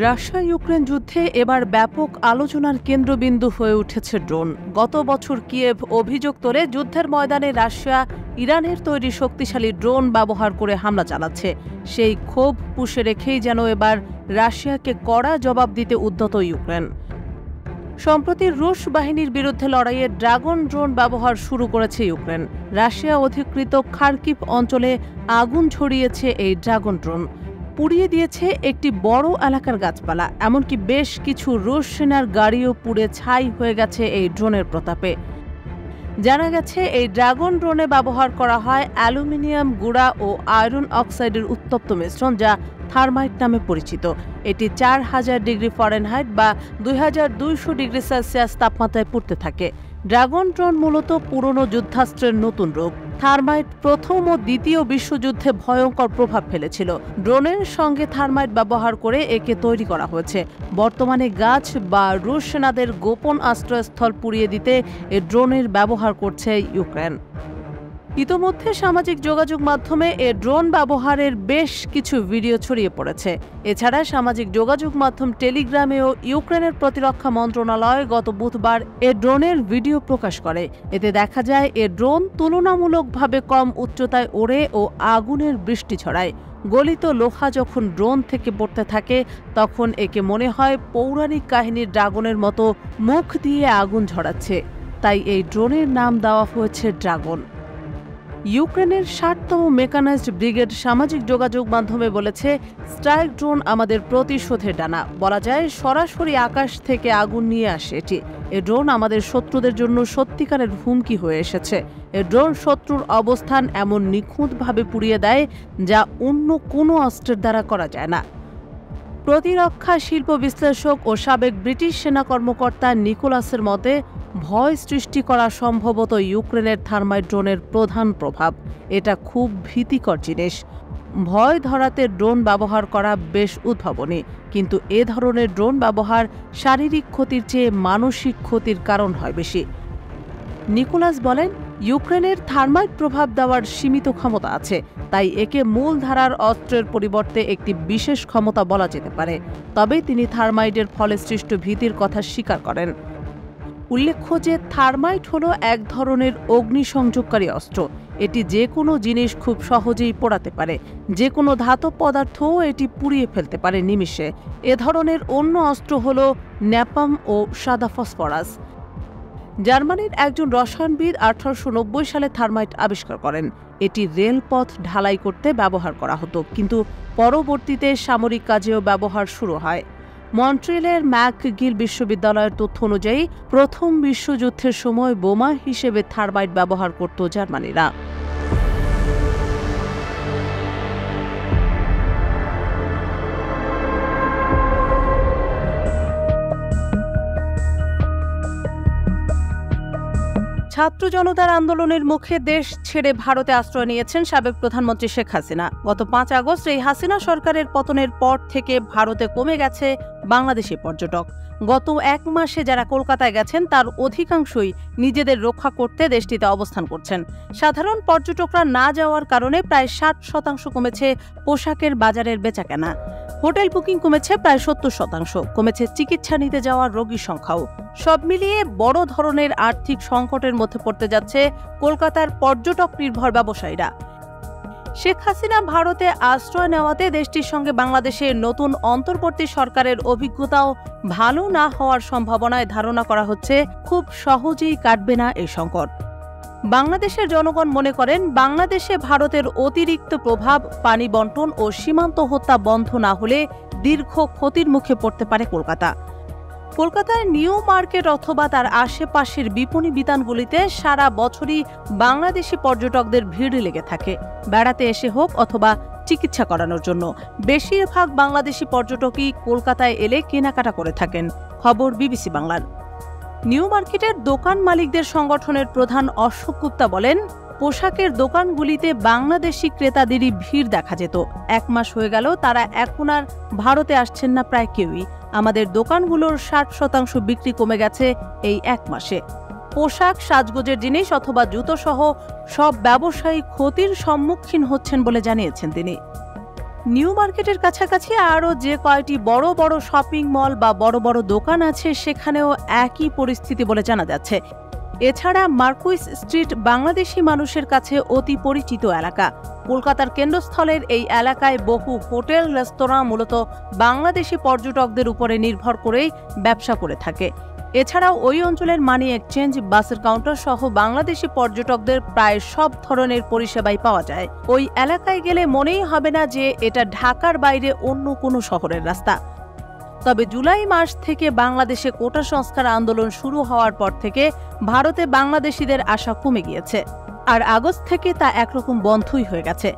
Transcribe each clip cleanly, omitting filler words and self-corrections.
Russia Ukraine যুদ্ধে এবার ব্যাপক আলোচনার কেন্দ্রবিন্দু হয়ে উঠেছে ড্রোন। গত বছর কিয়েভ অভিযোগ তোলে যুদ্ধের ময়দানে রাশিয়া ইরানের তৈরি শক্তিশালী ড্রোন ব্যবহার করে হামলা চালাচ্ছে। সেই ক্ষোভ পুষে রেখেই যেন এবার রাশিয়াকে কড়া জবাব দিতে উদ্যত ইউক্রেন। সম্প্রতি রুশ বাহিনীর বিরুদ্ধে লড়াইয়ে ড্রাগন ড্রোন ব্যবহার শুরু করেছে ইউক্রেন। রাশিয়া অধিকৃত খার্কিভ অঞ্চলে আগুন ছড়িয়েছে এই ড্রাগন ড্রোন, পুড়িয়ে দিয়েছে একটি বড় এলাকার গাছপালা, এমনকি বেশ কিছু রুশ সেনার গাড়িও পুড়ে ছাই হয়ে গেছে এই ড্রোনের প্রতাপে। জানা গেছে এই ড্রাগন ড্রোনে ব্যবহার করা হয় অ্যালুমিনিয়াম গুঁড়া ও আয়রন অক্সাইডের উত্তপ্ত মিশ্রণ, যা থার্মাইট নামে পরিচিত। এটি 4000 ডিগ্রি ফারেনহাইট বা 2200 ডিগ্রি সেলসিয়াস তাপমাত্রায় পুড়তে থাকে। ড্রাগন ড্রোন মূলত পুরনো যুদ্ধাস্ত্রের নতুন রূপ। থার্মাইট প্রথম ও দ্বিতীয় বিশ্বযুদ্ধে ভয়ঙ্কর প্রভাব ফেলেছিল। ড্রোনের সঙ্গে থার্মাইট ব্যবহার করে একে তৈরি করা হয়েছে। বর্তমানে গাছ বা রুশ সেনাদের গোপন আশ্রয়স্থল পুড়িয়ে দিতে এ ড্রোনের ব্যবহার করছে ইউক্রেন। ইতোমধ্যে সামাজিক যোগাযোগ মাধ্যমে এ ড্রোন ব্যবহারের বেশ কিছু ভিডিও ছড়িয়ে পড়েছে। এছাড়া সামাজিক যোগাযোগ মাধ্যম টেলিগ্রামেও ইউক্রেনের প্রতিরক্ষা মন্ত্রণালয় গত বুধবার এ ড্রোনের ভিডিও প্রকাশ করে। এতে দেখা যায় এ ড্রোন তুলনামূলকভাবে কম উচ্চতায় ওড়ে ও আগুনের বৃষ্টি ছড়ায়। গলিত লোহা যখন ড্রোন থেকে পড়তে থাকে তখন একে মনে হয় পৌরাণিক কাহিনীর ড্রাগনের মতো মুখ দিয়ে আগুন ঝরাচ্ছে। তাই এই ড্রোনের নাম দেওয়া হয়েছে ড্রাগন। ইউক্রেনের 60তম মেকানাইজড ব্রিগেড সামাজিক যোগাযোগ মাধ্যমে বলেছে, স্ট্রাইক ড্রোন আমাদের প্রতিশোধের ডানা। বলা যায় সরাসরি আকাশ থেকে আগুন নিয়ে আসে এটি। এ ড্রোন আমাদের শত্রুদের জন্য সত্যিকারের হুমকি হয়ে এসেছে। এ ড্রোন শত্রুর অবস্থান এমন নিখুঁতভাবে পুড়িয়ে দেয় যা অন্য কোনো অস্ত্রের দ্বারা করা যায় না। প্রতিরক্ষা শিল্প বিশ্লেষক ও সাবেক ব্রিটিশ সেনা কর্মকর্তা নিকোলাসের মতে, ভয় সৃষ্টি করা সম্ভবত ইউক্রেনের থার্মাইট ড্রোনের প্রধান প্রভাব। এটা খুব ভীতিকর জিনিস। ভয় ধরাতে ড্রোন ব্যবহার করা বেশ উদ্ভাবনী, কিন্তু এ ধরনের ড্রোন ব্যবহার শারীরিক ক্ষতির চেয়ে মানসিক ক্ষতির কারণ হয় বেশি। নিকোলাস বলেন, ইউক্রেনের থার্মাইট প্রভাব দেওয়ার সীমিত ক্ষমতা আছে, তাই একে মূলধারার অস্ত্রের পরিবর্তে একটি বিশেষ ক্ষমতা বলা যেতে পারে। তবে তিনি থার্মাইটের ফলে সৃষ্ট ভীতির কথা স্বীকার করেন। উল্লেখ্য যে থার্মাইট হলো এক ধরনের অগ্নিসংযোগকারী অস্ত্র। এটি যে কোনো জিনিস খুব সহজেই পোড়াতে পারে। যে কোনো ধাতব পদার্থও এটি পুড়িয়ে ফেলতে পারে নিমিষে। এ ধরনের অন্য অস্ত্র হল ন্যাপাম ও সাদা ফসফরাস। জার্মানির একজন রসায়নবিদ 1890 সালে থার্মাইট আবিষ্কার করেন। এটি রেলপথ ঢালাই করতে ব্যবহার করা হতো, কিন্তু পরবর্তীতে সামরিক কাজেও ব্যবহার শুরু হয়। মন্ট্রিলের ম্যাকগিল বিশ্ববিদ্যালয়ের তথ্য অনুযায়ী প্রথম বিশ্বযুদ্ধের সময় বোমা হিসেবে থার্মাইট ব্যবহার করত জার্মানিরা। ছাত্র জনতার আন্দোলনের মুখে দেশ ছেড়ে ভারতে আশ্রয় নিয়েছেন সাবেক প্রধানমন্ত্রী শেখ হাসিনা। গত 5 আগস্ট এই হাসিনা সরকারের পতনের পর থেকে ভারতে কমে গেছে বাংলাদেশি পর্যটক। গত 1 মাসে যারা কলকাতায় গেছেন তার অধিকাংশই নিজেদের রক্ষা করতে দেশটিতে অবস্থান করছেন। সাধারণ পর্যটকরা না যাওয়ার কারণে প্রায় 60% কমেছে পোশাকের বাজারের বেচাকেনা। হোটেল বুকিং কমেছে প্রায় 70%। কমেছে চিকিৎসা নিতে যাওয়ার রোগীর সংখ্যাও। সব মিলিয়ে বড় ধরনের আর্থিক সংকটের মধ্যে পড়তে যাচ্ছে কলকাতার পর্যটক নির্ভর ব্যবসায়ীরা। শেখ হাসিনা ভারতে আশ্রয় নেওয়াতে দেশটির সঙ্গে বাংলাদেশের নতুন অন্তর্বর্তী সরকারের অভিজ্ঞতাও ভালো না হওয়ার সম্ভাবনায় ধারণা করা হচ্ছে খুব সহজেই কাটবে না এই সংকট। বাংলাদেশের জনগণ মনে করেন, বাংলাদেশে ভারতের অতিরিক্ত প্রভাব, পানি বণ্টন ও সীমান্ত হত্যা বন্ধ না হলে দীর্ঘ ক্ষতির মুখে পড়তে পারে কলকাতা। কলকাতার নিউ মার্কেট অথবা তার আশেপাশের বিপণী বিতানগুলিতে সারা বছরই বাংলাদেশি পর্যটকদের ভিড় লেগে থাকে, বেড়াতে এসে হোক অথবা চিকিৎসা করানোর জন্য। বেশিরভাগ বাংলাদেশি পর্যটকই কলকাতায় এলে কেনাকাটা করে থাকেন। খবর বিবিসি বাংলার। নিউ মার্কেটের দোকান মালিকদের সংগঠনের প্রধান অশোক গুপ্তা বলেন, পোশাকের দোকানগুলিতে বাংলাদেশি ক্রেতাদেরই ভিড় দেখা যেত। 1 মাস হয়ে গেল, তারা এখন আর ভারতে আসছেন না প্রায় কেউই। আমাদের দোকানগুলোর 60% বিক্রি কমে গেছে এই 1 মাসে। পোশাক, সাজগোজের জিনিস অথবা জুতো সহ সব ব্যবসায়ী ক্ষতির সম্মুখীন হচ্ছেন বলে জানিয়েছেন তিনি। নিউ মার্কেটের কাছাকাছি আরও যে কয়টি বড় বড় শপিং মল বা বড় বড় দোকান আছে সেখানেও একই পরিস্থিতি বলে জানা যাচ্ছে। এছাড়া মার্কুইস স্ট্রিট বাংলাদেশি মানুষের কাছে অতি পরিচিত এলাকা। কলকাতার কেন্দ্রস্থলের এই এলাকায় বহু হোটেল রেস্তোরাঁ মূলত বাংলাদেশি পর্যটকদের উপরে নির্ভর করেই ব্যবসা করে থাকে। এছাড়াও ওই অঞ্চলের মানি এক্সচেঞ্জ, বাসের কাউন্টার সহ বাংলাদেশি পর্যটকদের প্রায় সব ধরনের পরিষেবাই পাওয়া যায়। ওই এলাকায় গেলে মনেই হবে না যে এটা ঢাকার বাইরে অন্য কোনো শহরের রাস্তা। তবে জুলাই মাস থেকে বাংলাদেশে কোটা সংস্কার আন্দোলন শুরু হওয়ার পর থেকে ভারতে বাংলাদেশিদের আশা কমে গিয়েছে, আর আগস্ট থেকে তা একরকম বন্ধই হয়ে গেছে।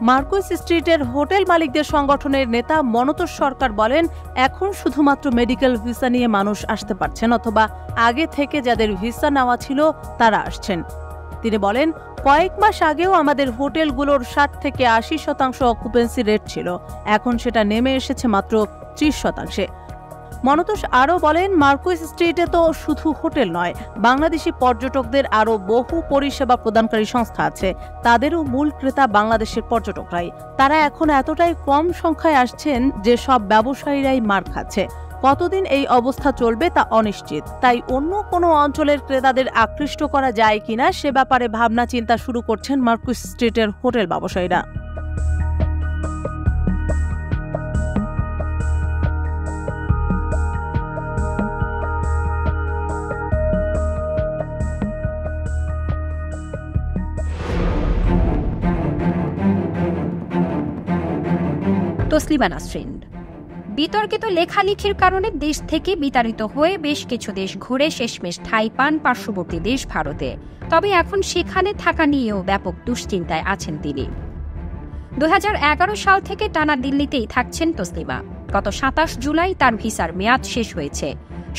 মার্কুইস স্ট্রিটের হোটেল মালিকদের সংগঠনের নেতা মনতোষ সরকার বলেন, এখন শুধুমাত্র মেডিকেল ভিসা নিয়ে মানুষ আসতে পারছেন, অথবা আগে থেকে যাদের ভিসা নেওয়া ছিল তারা আসছেন। তিনি বলেন, কয়েক মাস আগেও আমাদের হোটেলগুলোর 60 থেকে 80% অকুপেন্সি রেট ছিল, এখন সেটা নেমে এসেছে মাত্র 30%। মনতোষ আরও বলেন, মার্কুইস স্ট্রিটে তো শুধু হোটেল নয়, বাংলাদেশি পর্যটকদের আরও বহু পরিষেবা প্রদানকারী সংস্থা আছে, তাদেরও মূল ক্রেতা বাংলাদেশের পর্যটকরাই। তারা এখন এতটাই কম সংখ্যায় আসছেন যে সব ব্যবসায়ীরাই মার খাচ্ছে। কতদিন এই অবস্থা চলবে তা অনিশ্চিত, তাই অন্য কোনো অঞ্চলের ক্রেতাদের আকৃষ্ট করা যায় কিনা সে ব্যাপারে ভাবনা চিন্তা শুরু করছেন মার্কুইস স্ট্রিটের হোটেল ব্যবসায়ীরা। তসলিমা নাসরিন। বিতর্কিত লেখালেখির কারণে দেশ থেকে বিতাড়িত হয়ে বেশ কিছু দেশ ঘুরে শেষমেশ ঠাঁই পান পার্শ্ববর্তী দেশ ভারতে। তবে এখন সেখানে থাকা নিয়েও ব্যাপক দুশ্চিন্তায় আছেন তিনি। 2011 সাল থেকে টানা দিল্লিতেই থাকছেন তসলিমা। গত 27 জুলাই তার ভিসার মেয়াদ শেষ হয়েছে।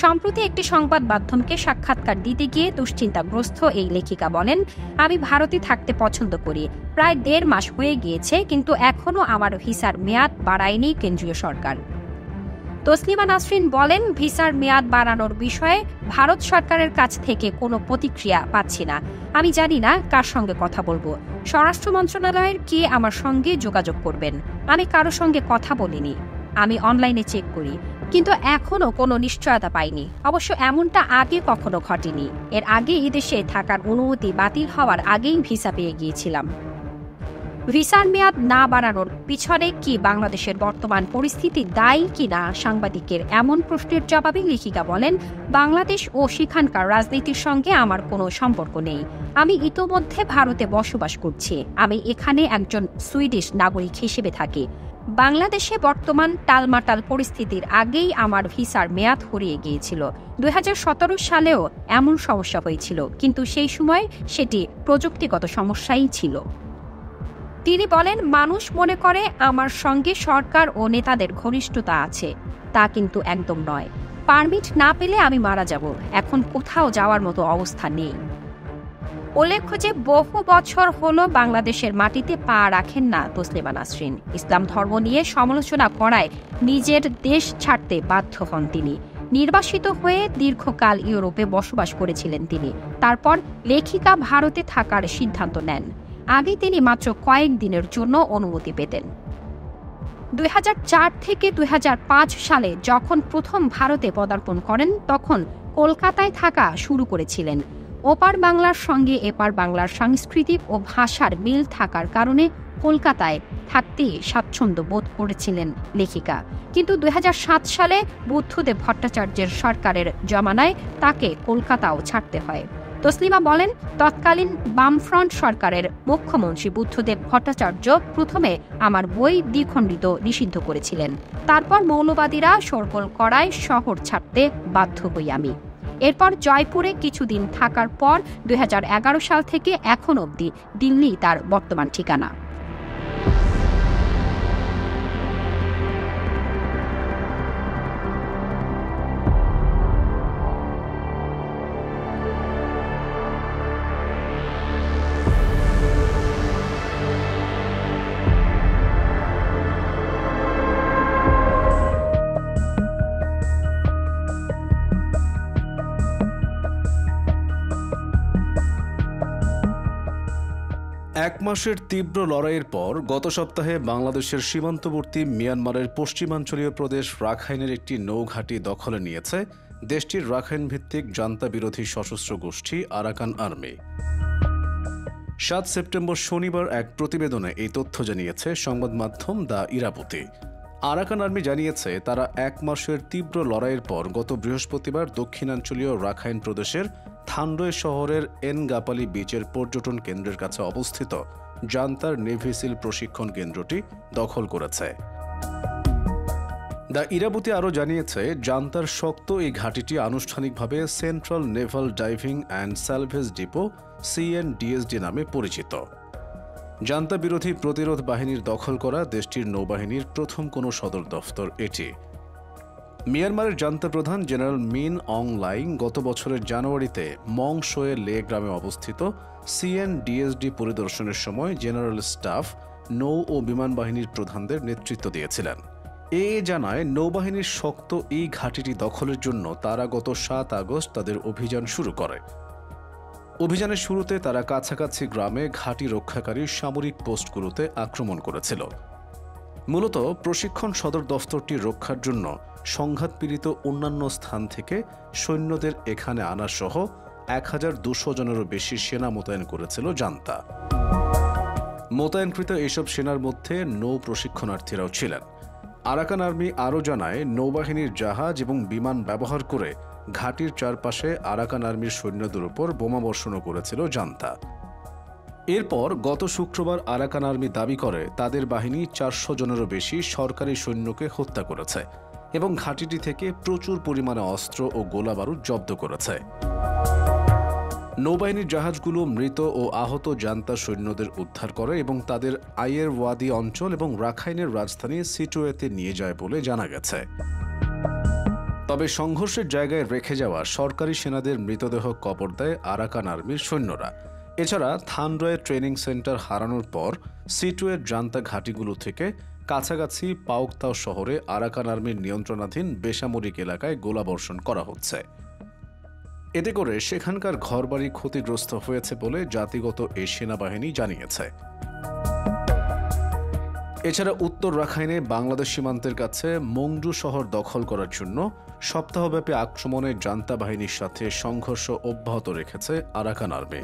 সম্প্রতি একটি সংবাদ মাধ্যমকে সাক্ষাৎকার দিতে গিয়ে দুশ্চিন্তাগ্রস্ত এই লেখিকা বলেন, আমি ভারতে থাকতে পছন্দ করি। প্রায় 1.5 মাস হয়ে গিয়েছে, কিন্তু এখনও আমার ভিসার মেয়াদ বাড়ায়নি কেন্দ্রীয় সরকার। তসলিমা নাসরিন বলেন, ভিসার মেয়াদ বাড়ানোর বিষয়ে ভারত সরকারের কাছ থেকে কোনো প্রতিক্রিয়া পাচ্ছি না। আমি জানি না কার সঙ্গে কথা বলবো। স্বরাষ্ট্র মন্ত্রণালয়ের কে আমার সঙ্গে যোগাযোগ করবেন? আমি কারো সঙ্গে কথা বলিনি। আমি অনলাইনে চেক করি, কিন্তু এখনও কোনো নিশ্চয়তা পাইনি। অবশ্য এমনটা আগে কখনো ঘটেনি। এর আগে এদেশে থাকার অনুমতি বাতিল হওয়ার আগেই ভিসা পেয়ে গিয়েছিলাম। ভিসার মেয়াদ না বাড়ানোর পিছনে কি বাংলাদেশের বর্তমান পরিস্থিতি দায়ী কিনা সাংবাদিকের এমন প্রশ্নের জবাবে লেখিকা বলেন, বাংলাদেশ ও সেখানকার রাজনীতির সঙ্গে আমার কোনো সম্পর্ক নেই। আমি ইতোমধ্যে ভারতে বসবাস করছি। আমি এখানে একজন সুইডিশ নাগরিক হিসেবে থাকি। বাংলাদেশে বর্তমান টালমাটাল পরিস্থিতির আগেই আমার ভিসার মেয়াদ ফুরিয়ে গিয়েছিল। 2017 সালেও এমন সমস্যা হয়েছিল, কিন্তু সেই সময় সেটি প্রযুক্তিগত সমস্যাই ছিল। তিনি বলেন, মানুষ মনে করে আমার সঙ্গে সরকার ও নেতাদের ঘনিষ্ঠতা আছে, তা কিন্তু একদম নয়। পারমিট না পেলে আমি মারা যাব। এখন কোথাও যাওয়ার মতো অবস্থা নেই। উল্লেখ্য যে বহু বছর হলো বাংলাদেশের মাটিতে পা রাখেন না তসলিমা নাসরিন। ইসলাম ধর্ম নিয়ে সমালোচনা করায় নিজের দেশ ছাড়তে বাধ্য হন তিনি। নির্বাসিত হয়ে দীর্ঘকাল ইউরোপে বসবাস করেছিলেন তিনি। তারপর লেখিকা ভারতে থাকার সিদ্ধান্ত নেন। আগে তিনি মাত্র কয়েক দিনের জন্য অনুমতি পেতেন। 2004 থেকে 2005 সালে যখন প্রথম ভারতে পদার্পণ করেন, তখন কলকাতায় থাকা শুরু করেছিলেন। ওপার বাংলার সঙ্গে এপার বাংলার সাংস্কৃতিক ও ভাষার মিল থাকার কারণে কলকাতায় থাকতেই স্বাচ্ছন্দ্য বোধ করেছিলেন লেখিকা। কিন্তু 2007 সালে বুদ্ধদেব ভট্টাচার্যের সরকারের জমানায় তাকে কলকাতাও ছাড়তে হয়। তসলিমা বলেন, তৎকালীন বামফ্রন্ট সরকারের মুখ্যমন্ত্রী বুদ্ধদেব ভট্টাচার্য প্রথমে আমার বই দ্বিখণ্ডিত নিষিদ্ধ করেছিলেন। তারপর মৌলবাদীরা শোরগোল করায় শহর ছাড়তে বাধ্য হই আমি। এরপর জয়পুরে কিছুদিন থাকার পর 2011 সাল থেকে এখন অবধি দিল্লি তার বর্তমান ঠিকানা। এক মাসের তীব্র লড়াইয়ের পর গত সপ্তাহে বাংলাদেশের সীমান্তবর্তী মিয়ানমারের পশ্চিমাঞ্চলীয় প্রদেশ রাখাইনের একটি নৌঘাঁটি দখলে নিয়েছে দেশটির রাখাইন ভিত্তিক জান্তা বিরোধী সশস্ত্র গোষ্ঠী আরাকান আর্মি। ৭ সেপ্টেম্বর শনিবার এক প্রতিবেদনে এই তথ্য জানিয়েছে সংবাদ মাধ্যম দ্য ইরাবতী। আরাকান আর্মি জানিয়েছে তারা ১ মাসের তীব্র লড়াইয়ের পর গত বৃহস্পতিবার দক্ষিণাঞ্চলীয় রাখাইন প্রদেশের থান্ডোয় শহরের এনগাপালি বিচের পর্যটন কেন্দ্রের কাছে অবস্থিত জান্তার নেভি সিল প্রশিক্ষণ কেন্দ্রটি দখল করেছে। দ্য ইরাবতী আরও জানিয়েছে জান্তার শক্ত এই ঘাঁটিটি আনুষ্ঠানিকভাবে central Naval diving and salvage depot CNDSD নামে পরিচিত। জান্তা বিরোধী প্রতিরোধ বাহিনীর দখল করা দেশটির নৌবাহিনীর প্রথম কোনো সদর দফতর এটি। মিয়ানমারের জান্তা প্রধান জেনারেল মিন অং লাইং গত বছরের জানুয়ারিতে মং শোয়ে লে গ্রামে অবস্থিত CNDSD পরিদর্শনের সময় জেনারেল স্টাফ, নৌ ও বিমান বাহিনীর প্রধানদের নেতৃত্ব দিয়েছিলেন। জানায় নৌবাহিনীর শক্ত এই ঘাঁটিটি দখলের জন্য তারা গত ৭ আগস্ট তাদের অভিযান শুরু করে। অভিযানের শুরুতে তারা কাছাকাছি গ্রামে ঘাঁটি রক্ষাকারী সামরিক পোস্টগুলোতে আক্রমণ করেছিল। মূলত প্রশিক্ষণ সদর দফতরটি রক্ষার জন্য সংঘাতপীড়িত অন্যান্য স্থান থেকে সৈন্যদের এখানে আনা সহ ১,২০০ জনেরও বেশি সেনা মোতায়েন করেছিল জান্তা। মোতায়েনকৃত এসব সেনার মধ্যে নৌ প্রশিক্ষণার্থীরাও ছিলেন। আরাকান আর্মি আরও জানায় নৌবাহিনীর জাহাজ এবং বিমান ব্যবহার করে ঘাঁটির চারপাশে আরাকান আর্মির সৈন্যদের উপর বোমাবর্ষণও করেছিল জান্তা। এরপর গত শুক্রবার আরাকান আর্মি দাবি করে তাদের বাহিনী ৪০০ জনেরও বেশি সরকারি সৈন্যকে হত্যা করেছে এবং ঘাঁটিটি থেকে প্রচুর পরিমাণে অস্ত্র ও গোলাবারুদ জব্দ করেছে। নৌবাহিনীর জাহাজগুলো মৃত ও আহত জান্তা সৈন্যদের উদ্ধার করে এবং তাদের আইয়ের ওয়াদি অঞ্চল এবং রাখাইনের রাজধানী সিটোয়েতে নিয়ে যায় বলে জানা গেছে। তবে সংঘর্ষের জায়গায় রেখে যাওয়া সরকারি সেনাদের মৃতদেহ কবর দেয় আরাকান আর্মির সৈন্যরা। এছাড়া থানরয়ে ট্রেনিং সেন্টার হারানোর পর সিটোয়ের জান্তা ঘাঁটিগুলো থেকে কাছাকাছি পাউকতাও শহরে আরাকান আর্মির নিয়ন্ত্রণাধীন বেসামরিক এলাকায় গোলাবর্ষণ করা হচ্ছে। এতে করে সেখানকার ঘরবাড়ি ক্ষতিগ্রস্ত হয়েছে বলে জাতিগত এই সেনাবাহিনী জানিয়েছে। এছাড়া উত্তর রাখাইনে বাংলাদেশ সীমান্তের কাছে মংডু শহর দখল করার জন্য সপ্তাহব্যাপী আক্রমণে জান্তা বাহিনীর সাথে সংঘর্ষ অব্যাহত রেখেছে আরাকান আর্মি।